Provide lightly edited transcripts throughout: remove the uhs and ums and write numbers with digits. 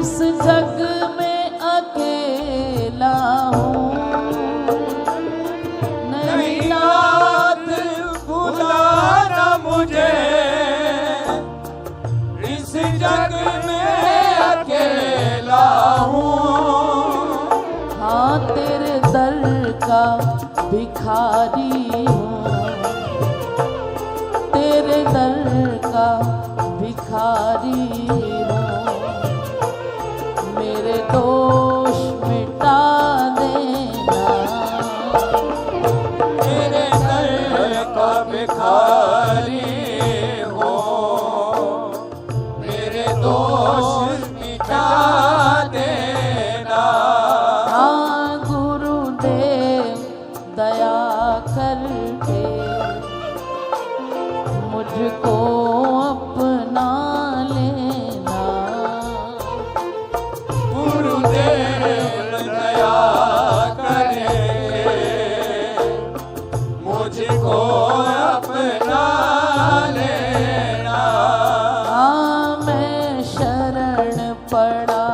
इस जग में अकेला हूँ, नहीं नाथ बुलाना मुझे, इस जग में अकेला हूँ। हाँ तेरे दर का भिखारी हूँ, तेरे दर का भिखारी हूँ। मेरे दोष मिटा देना, तेरे दर का भिखारी हो, मेरे दोष मिटा देना। हाँ गुरुदेव दया करके मुझको अपना लेना, गुरुदेव दया करके मुझको अपना लेना। हाँ मैं शरण पड़ा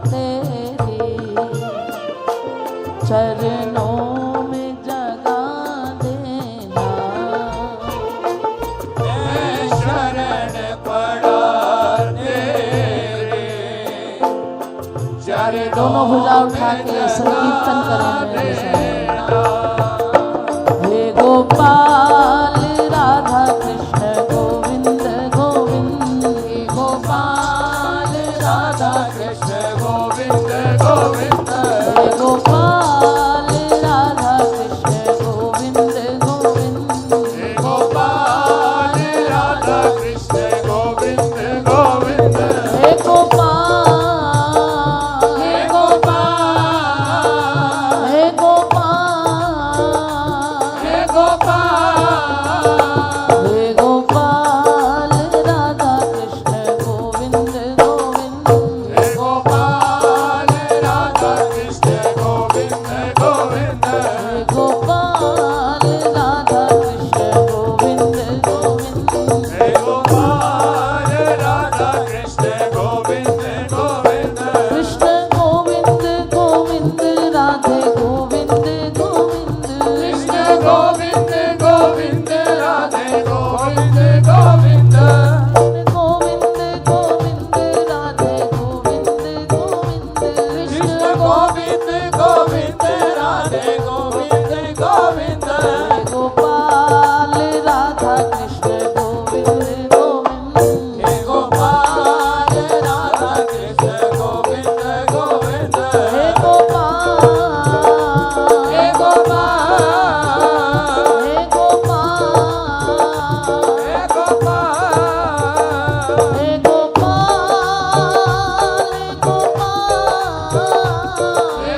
तेरी चरणों में जगा देना, मैं शरण पड़ा तेरे चरणों दोनों भुजा उठा के संकीर्तन करें मेरे साथ। हे गोपाल राधा कृष्ण गोविंद गोविंद, हे गोपाल राधा कृष्ण गोविंद गोविंद, हे गोपाल राधा कृष्ण गोविंद गोविंद, हे गोपाल राधा कृष्ण गोविंद गोविंद, हे गोपाल, हे गोपाल, हे गोपाल, हे गोपाल, हे गोपाल राधा कृष्ण गोविंद गोविंद, हे गोपाल राधा कृष्ण गोविंद गोविंद, हे गोपाल राधा कृष्ण गोविंद गोविंद, हे गोपाल राधा कृष्ण गोविंद गोविंद, कृष्ण गोविंद गोविंद राधे गोविंद गोविंद, कृष्ण गोविंद गोविंद राधे गोविंद गोविंद, गोविंद गोविंद राधे गोविंद गोविंद, कृष्ण गोविंद गोविंद राधे गोविंद गोविंद, हे गोपाल राधा कृष्ण गोविंद गोविंद, हे गोपाल राधा कृष्ण गोविंद गोविंद, हे गोपाल, हे गोपाल, हे गोपाल, हे गोपाल, हे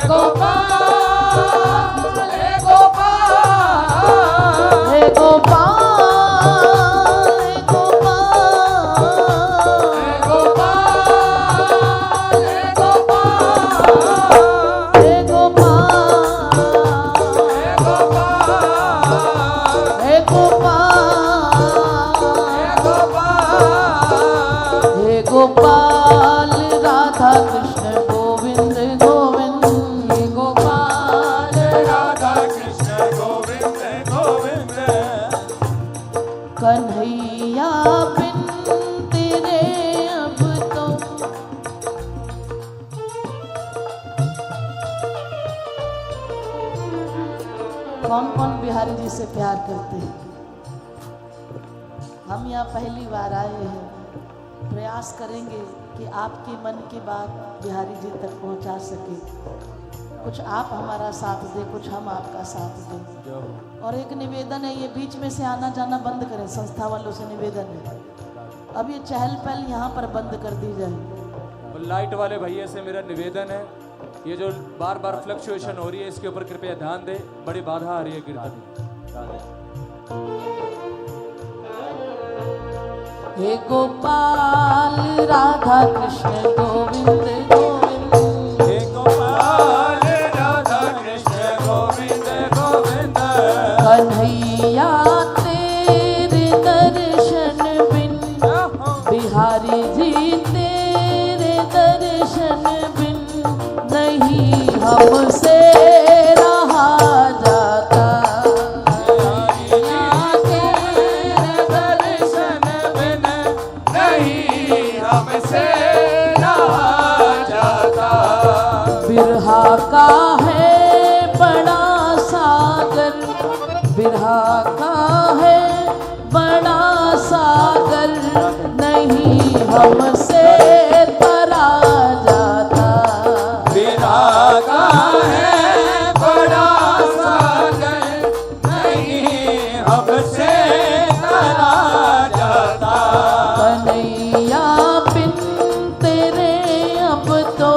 गोपाल, हे गोपाल, हे गोपाल, हे गोपाल, हे गोपाल, हे गोपाल, हे गोपाल, हे गोपाल, हे गोपाल, हे गोपाल राधा कृष्ण गोविंद गोविंद, हे गोपाल राधा कृष्ण गोविंद गोविंद, कन्हैया बिन तेरे अब तो कौन कौन बिहारी जी से प्यार करते हैं? हम यहाँ पहली बार आए हैं, प्रयास करेंगे कि आपके मन की बात बिहारी जी तक पहुँचा सके। कुछ आप हमारा साथ दें, कुछ हम आपका साथ दें। और एक निवेदन है, ये बीच में से आना जाना बंद करें, संस्था वालों से निवेदन है। अब ये चहल पहल यहाँ पर बंद कर दी जाए। और लाइट वाले भैया से मेरा निवेदन है, ये जो बार बार फ्लक्चुएशन हो रही है इसके ऊपर कृपया ध्यान दें, बड़ी बाधा आ रही है कीर्तन। हे गोपाल राधा कृष्ण गोविंद गोविंद, हे गोपाल राधा कृष्ण गोविंद गोविंद, कन्हैया तेरे दर्शन बिन, बिहारी जी तेरे दर्शन हमसे रहा जाता। तेरे दर्शन बिन नहीं हमसे रहा जाता। बिरहा का है बड़ा सागर, बिरहा का है बड़ा सागर, नहीं हमसे तरा जाता। बिरहा का है बड़ा सागर, नहीं हमसे तरा जाता। कन्हैया बिन तेरे अब तो,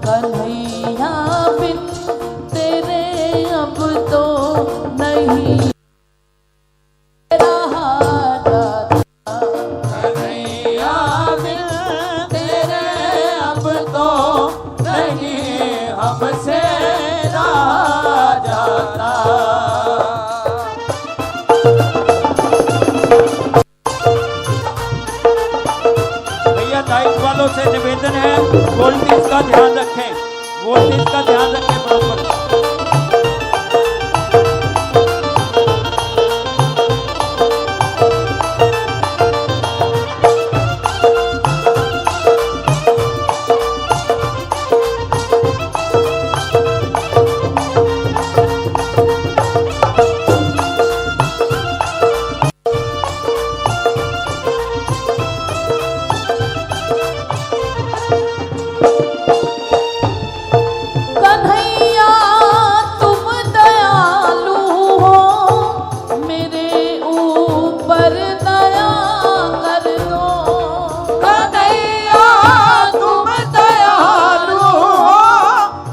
कन्हैया बिन तेरे अब तो नहीं रहा जाता। कन्हैया बिन तेरे अब तो नहीं हमसे रहा जाता। भैया दायित्व वालों से निवेदन है, वोल्टेज का ध्यान रखें, वोल्टेज का ध्यान रखें बराबर। कन्हैया तुम दयालु हो, मेरे ऊपर दया कर दो। कन्हैया तुम दयालु हो,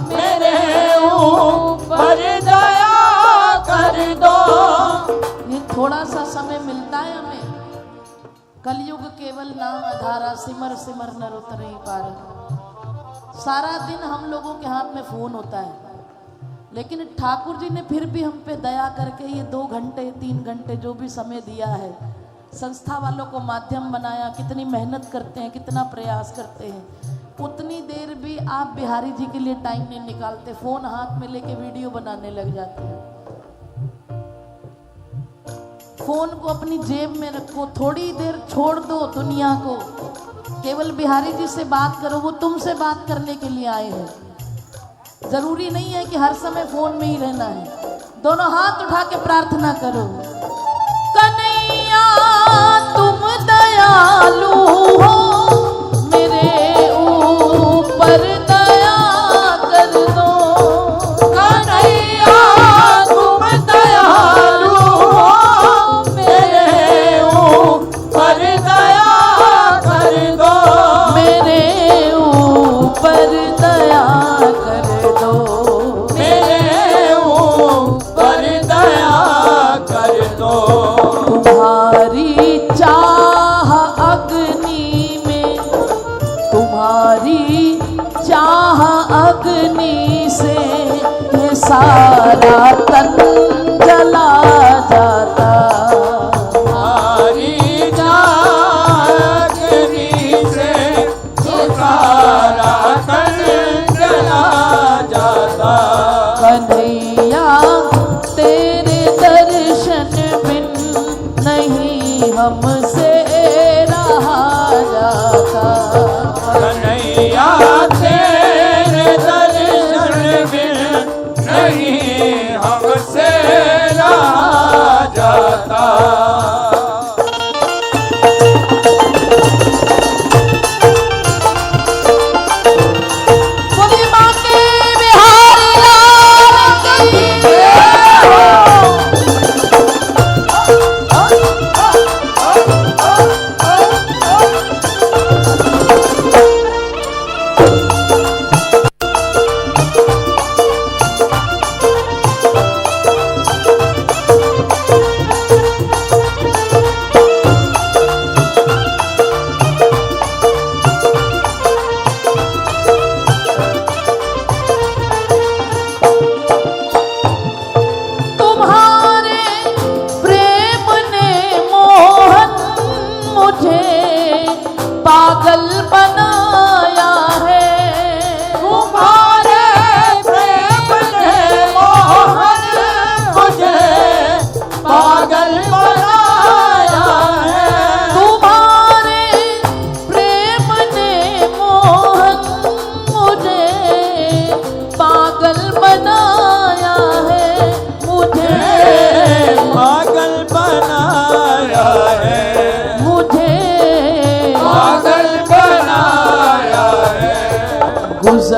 मेरे ऊपर दया कर दो। ये थोड़ा सा समय मिलता है हमें। कलयुग केवल नाम आधारा, सिमर सिमर नर उतरे पार। सारा दिन हम लोगों के हाथ में फोन होता है, लेकिन ठाकुर जी ने फिर भी हम पे दया करके ये 2 घंटे 3 घंटे जो भी समय दिया है, संस्था वालों को माध्यम बनाया। कितनी मेहनत करते हैं, कितना प्रयास करते हैं, उतनी देर भी आप बिहारी जी के लिए टाइम नहीं निकालते। फोन हाथ में लेके वीडियो बनाने लग जाते हैं। फोन को अपनी जेब में रखो, थोड़ी देर छोड़ दो दुनिया को, केवल बिहारी जी से बात करो। वो तुमसे बात करने के लिए आए हैं। जरूरी नहीं है कि हर समय फोन में ही रहना है। दोनों हाथ उठा के प्रार्थना करो। कन्हैया तुम दयालु हो, मेरे ऊपर दया कर दो। कन्हैया तुम दयालु हो, मेरे ऊपर दया कर दो। मेरे ऊपर दया कर दो। मेरे ऊपर दया कर दो। तुम्हारी चाह अग्नि में, तुम्हारी चाह अग्नि से ये सारा तन जला जाता। हमारी जागनी से ये सारा तन जला जाता। कन्हैया तेरे दर्शन बिन नहीं हमसे रहा जाता। कन्हैया तेरे दर्शन बिन नहीं हमसे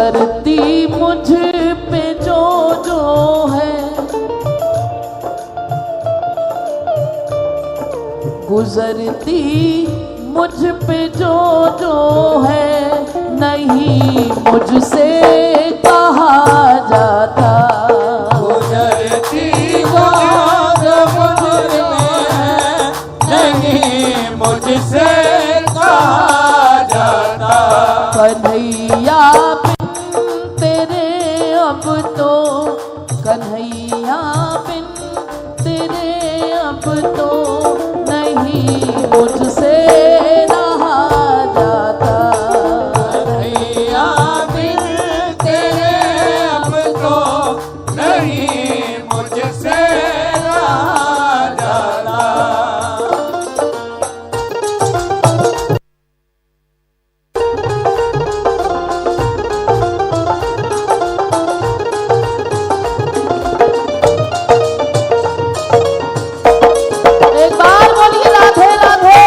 गुजरती मुझ पे जो जो है, गुजरती मुझ पे जो जो है, नहीं मुझसे कहा जाता। गुजरती जो मुझ में है, नहीं मुझसे कहा जाता। कन्हैया बिन तेरे अब तो, कन्हैया बिन तेरे अब तो, नहीं मुझसे रहा जाता। कन्हैया बिन तेरे अब तो, नहीं मुझसे रहा जाता। एक बार बोलिए राधे राधे।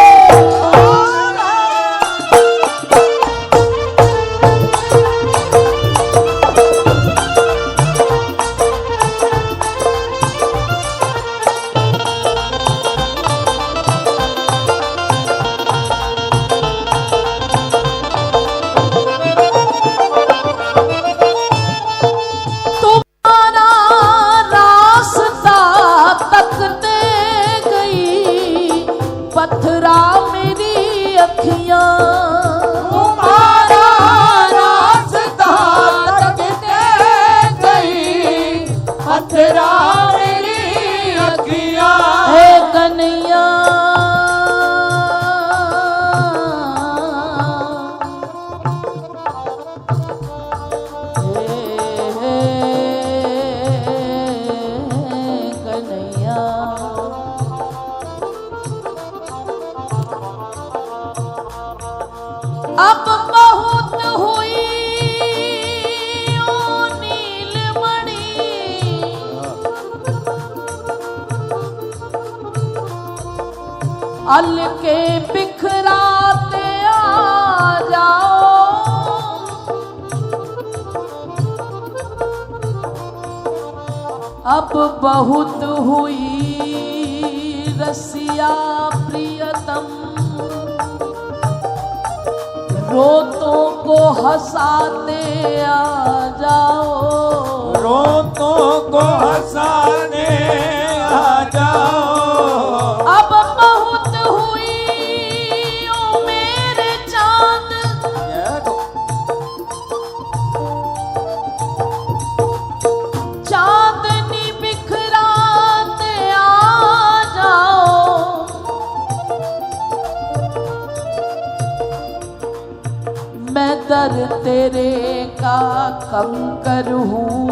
तुम्हारा रास्ता तकते गई, पत्थरा मेरी अखियां। तुम्हारा रास्ता तकते गई, पत्थरा मेरी अखियां। हे कन्हैया कन्हैया, अब बहुत हुई ओ नीलमणि, अलके बिखराते आ जाओ। अब बहुत हुई रसिया प्रियतम, रोतों को हंसाते आ जाओ। रोतों को हंसाने आ जाओ। अब बहुत हुई ओ मेरे चांद, चांदनी बिखराते आ जाओ। मैं दर तेरे का कंकर हूँ,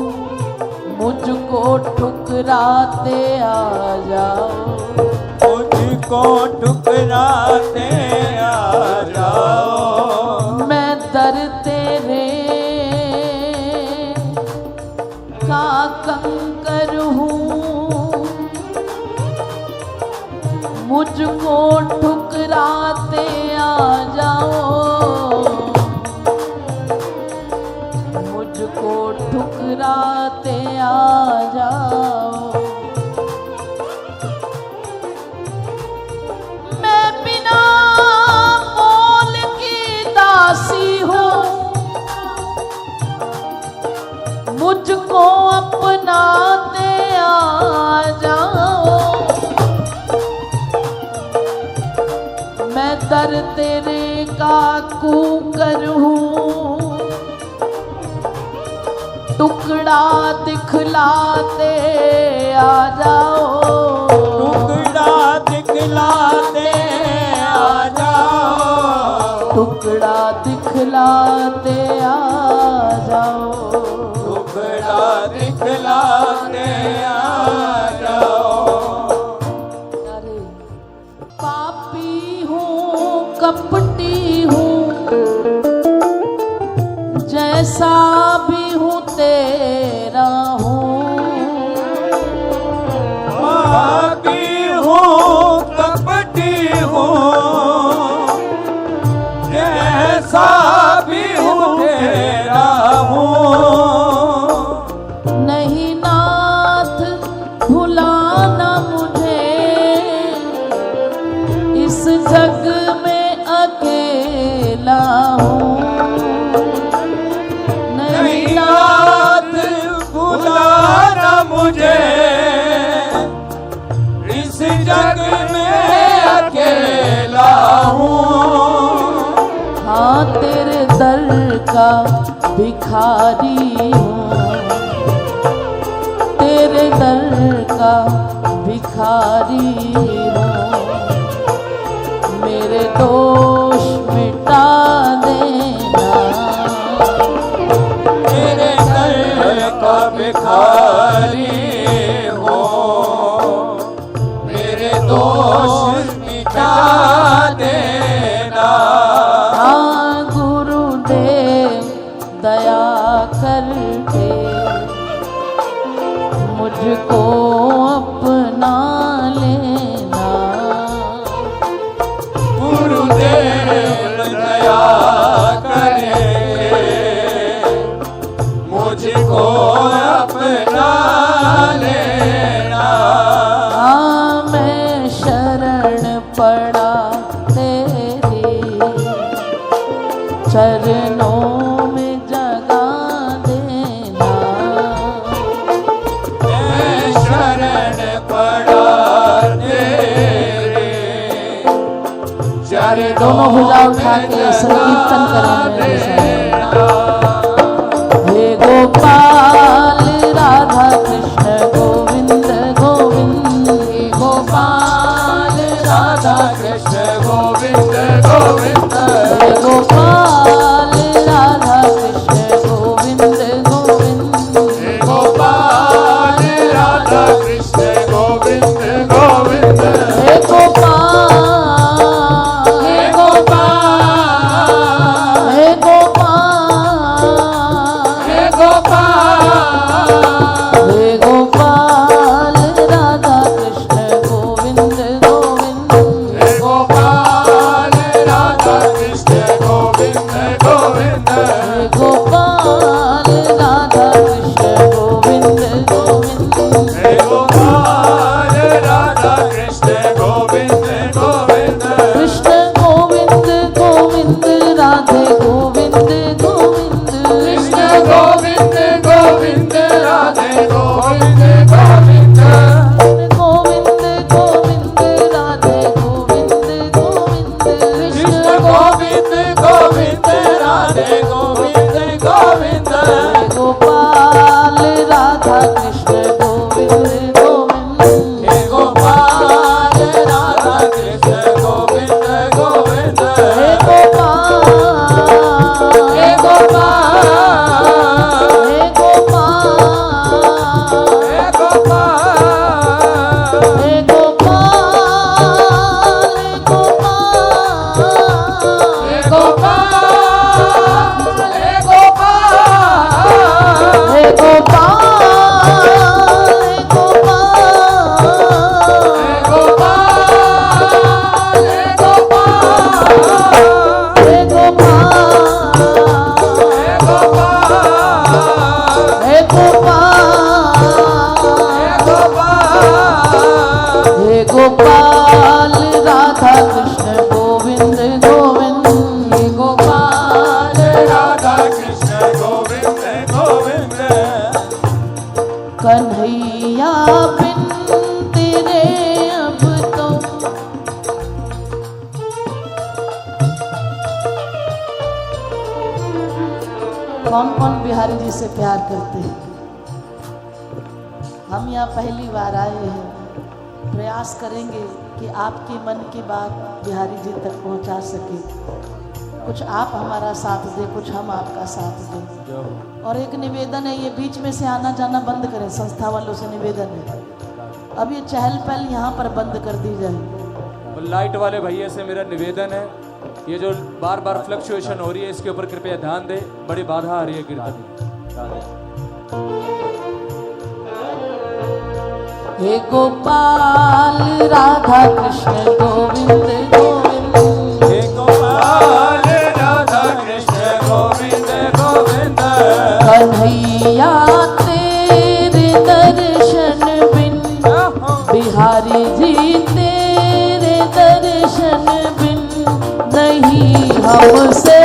मुझको ठुकराते आ जाओ। मुझको ठुकराते आ जाओ। मैं दर तेरे का कंकर हूँ, मुझको ठुकराते आ जाओ। मुझको ठुकराते आ जाओ। मैं बिना मोल की दासी हूँ, मुझको अपनाते आ जाओ। मैं दर तेरे का कूकर हूँ, टुकड़ा दिखलाते आ जाओ। टुकड़ा दिखलाते आ जाओ। टुकड़ा दिखलाते आ जाओ। टुकड़ा दिखलाते आ जाओ। अरे पापी हूँ कपटी हूँ, जैसा भी हूँ तेरा हूँ। पापी हूँ कपटी हूँ, जैसा भी हूँ तेरा हूँ। का भिखारी हूँ, तेरे दर का भिखारी हूँ, मेरे दोष मिटा देना। तेरे दर का भिखारी हो, मेरे दोष मिटा देना। हाँ गुरुदेव दया करके मुझको अपना लेना। गुरुदेव दया करके मुझको अपना लेना। हाँ मैं शरण पड़ा तेरी चरणों में जगा देना। मैं शरण पड़ा तेरे चरणों दोनों भुजा उठा के संकीर्तन करेंगे। हे गोपाल राधा कृष्ण गोविंद गोविंद, हे गोपाल राधा कृष्ण गोविंद गोविंद, हे गोपाल राधा कृष्ण गोविंद गोविंद, हे गोपाल राधा कृष्ण गोविंद गोविंद, हे गोपाल, हे गोपाल, हे गोपाल, हे गोपाल, हे गोपाल राधा कृष्ण गोविंद गोविंद, हे गोपाल राधा कृष्ण गोविंद गोविंद, हे गोपाल राधा कृष्ण गोविंद गोविंद, हे गोपाल राधा कृष्ण गोविंद गोविंद, कृष्ण गोविंद गोविंद राधे गोविंद गोविंद, कृष्ण गोविंद गोविंद राधे गोविंद गोविंद, गोविंद गोविंद राधे गोविंद गोविंद, कृष्ण गोविंद गोविंद राधे गोविंद गोविंद, हे गोपाल राधा कृष्ण गोविंद गोविंद, हे गोपाल राधा कृष्ण गोविंद गोविंद, हे गोपाल, हे गोपाल, हे गोपाल, हे गोपाल, हे गोपाल, हे गोपाल, हे गोपाल, हे गोपाल, हे गोपाल राधा कृष्ण गोविंद गोविंद, हे गोपाल राधा कृष्ण गोविंद गोविंद, कन्हैया बिन तेरे अब तो कौन कौन बिहारी जी से प्यार करते हैं। हम यहाँ पहली बार आए हैं, प्रयास करेंगे कि आपके मन की बात बिहारी जी तक पहुँचा सके। कुछ आप हमारा साथ दें, कुछ हम आपका साथ दें। और एक निवेदन है, ये बीच में से आना जाना बंद करें, संस्था वालों से निवेदन है। अब ये चहल पहल यहाँ पर बंद कर दी जाए। लाइट वाले भैया से मेरा निवेदन है, ये जो बार बार फ्लक्चुएशन हो रही है इसके ऊपर कृपया ध्यान दें, बड़ी बाधा आ रही है कीर्तन। हे गोपाल राधा कृष्ण गोविंद गोविंद, हे गोपाल राधा कृष्ण गोविंद गोविंद, कन्हैया तेरे दर्शन बिन, बिहारी जी तेरे दर्शन बिन, नहीं हमसे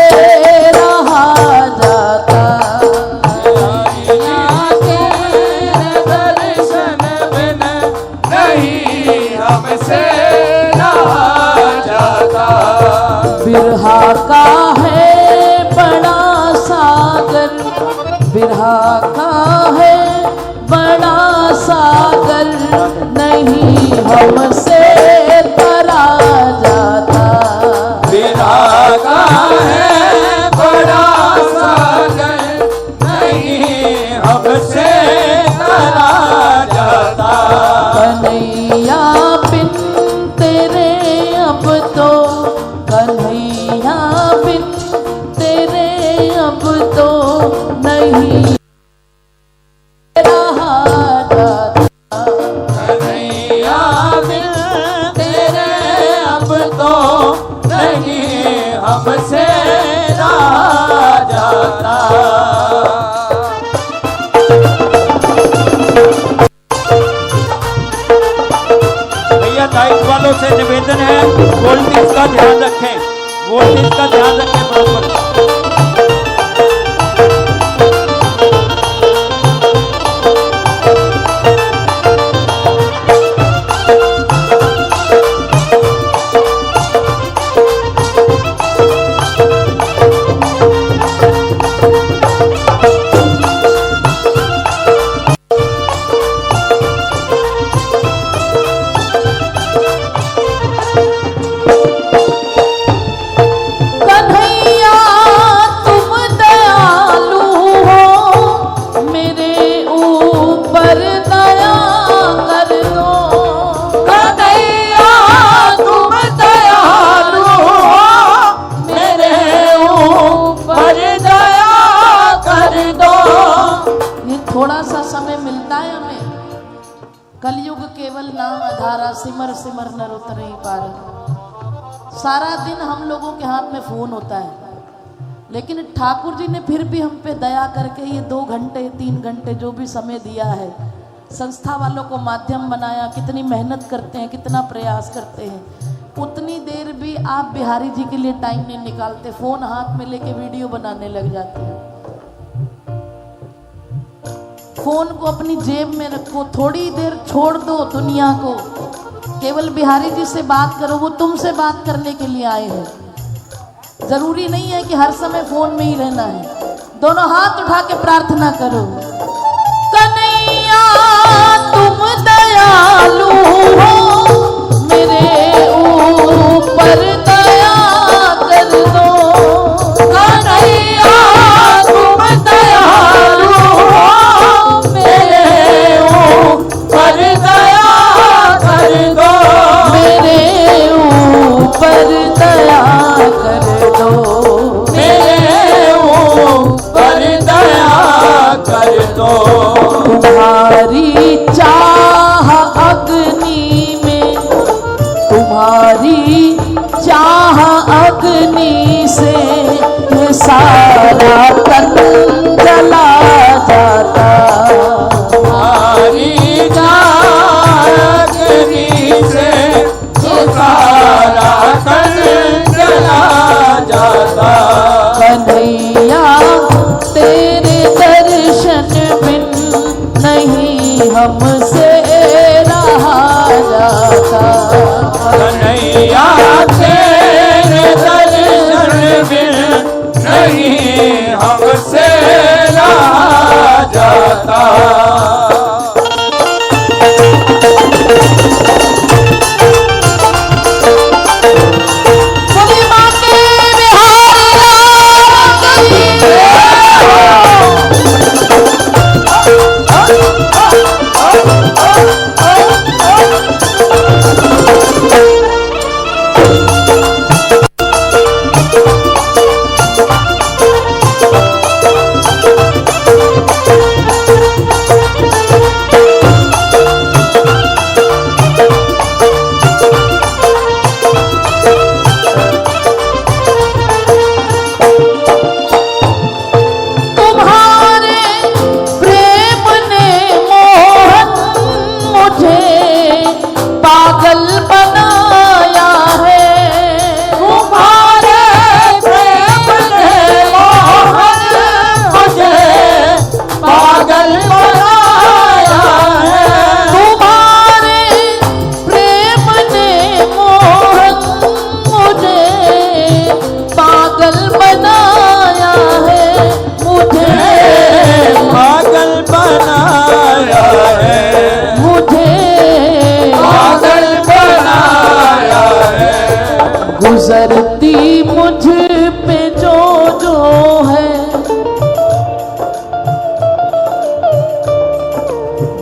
रहा जाता। हमसे रहा जाता। बिरहा का है बड़ा सा सागर बिरहा का है बड़ा सागर, नहीं हमसे तरा जाता। बिरहा का है बड़ा सागर, नहीं हमसे तरा जाता। कन्हैया बिन तेरे अब तो, कन्हैया बिन तेरे अब तो नहीं रहा जाता। कन्हैया बिन तेरे अब तो नहीं हमसे रहा जाता। भैया दायित्व वालों से निवेदन है, वोल्टेज का ध्यान रखें, वोल्टेज का ध्यान रखें बराबर। थोड़ा सा समय मिलता है हमें, कलयुग केवल नाम आधारा, सिमर सिमर नर उतरे पार। सारा दिन हम लोगों के हाथ में फोन होता है, लेकिन ठाकुर जी ने फिर भी हम पे दया करके ये 2 घंटे 3 घंटे जो भी समय दिया है, संस्था वालों को माध्यम बनाया। कितनी मेहनत करते हैं, कितना प्रयास करते हैं, उतनी देर भी आप बिहारी जी के लिए टाइम नहीं निकालते, फोन हाथ में लेके वीडियो बनाने लग जाते हैं। फोन को अपनी जेब में रखो, थोड़ी देर छोड़ दो दुनिया को, केवल बिहारी जी से बात करो, वो तुमसे बात करने के लिए आए हैं। जरूरी नहीं है कि हर समय फोन में ही रहना है। दोनों हाथ उठा के प्रार्थना करो, कन्हैया तुम दयालु हो, मेरे ऊपर दया कर दो। कन्हैया तुम दयालु हो, मेरे ऊपर दया कर दो। मेरे ऊपर दया कर दो। मेरे ऊपर दया कर दो। तुम्हारी चाह अग्नि में, तुम्हारी चाह अग्नि से ये सारा तन जला जाता। तुम्हारी चाह अग्नि से ये सारा तन जला जाता। कन्हैया तेरे दर्शन बिन नहीं हमसे रहा जाता। कन्हैया तेरे दर्शन बिन नहीं हमसे रहा जाता।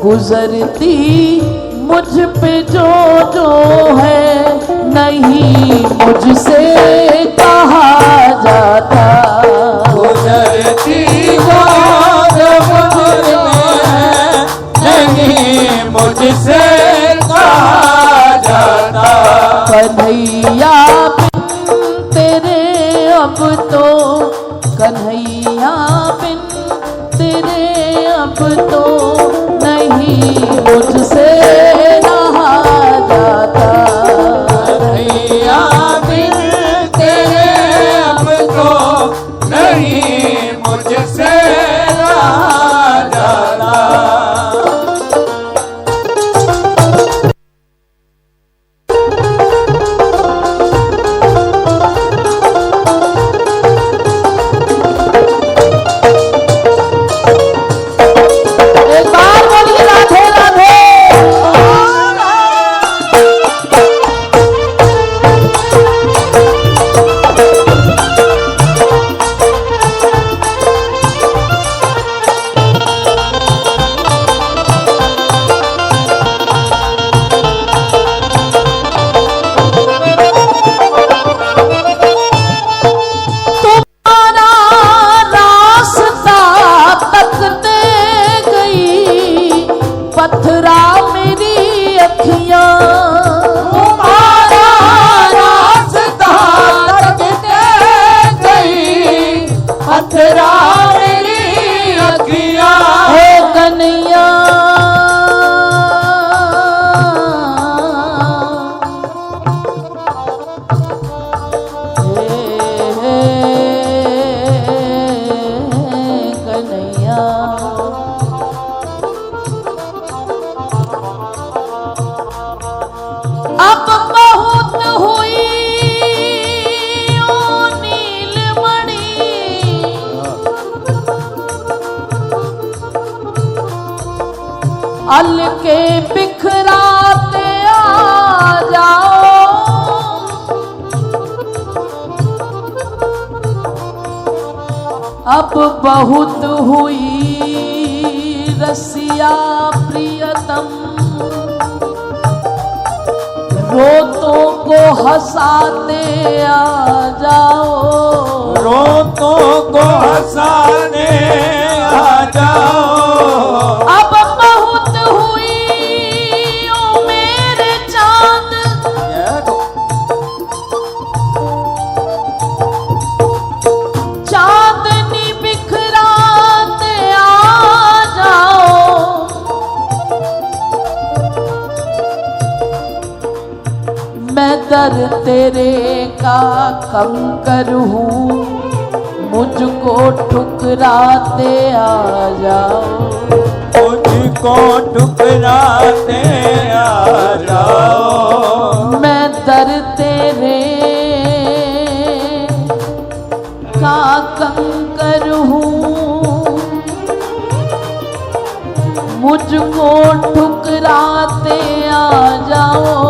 गुजरती मुझ पे जो जो है नहीं मुझसे कहा जाता। गुजरती जो मुझ में है नहीं मुझसे कहा जाता। कन्हैया बिन तेरे अब तो, कन्हैया बिन तेरे अब तो नहीं मुझसे रहा जाता। कन्हैया बिन तेरे अब तो नहीं मुझसे रहा जाता। एक बार बोलिए राधे राधे। तुम्हारा रास्ता तकते गई पत्थरा मेरी अखियां। तुम्हारा रास्ता तकते गई पत्थरा मेरी अखियां। हे कन्हैया कन्हैया अब बहुत हुई ओ नीलमणि, अलके बिखराते आ जाओ। अब बहुत हुई रसिया प्रियतम, रोतों को हंसाते आ जाओ। रोतों को हंसाने आ जाओ। अब बहुत हुई ओ मेरे चांद, चांदनी बिखराते आ जाओ। मैं दर तेरे का कंकर हूँ, मुझको ठुकराते आ जाओ। मुझको ठुकराते आ जाओ। मैं दर तेरे का कंकर हूँ, मुझको ठुकराते आ जाओ।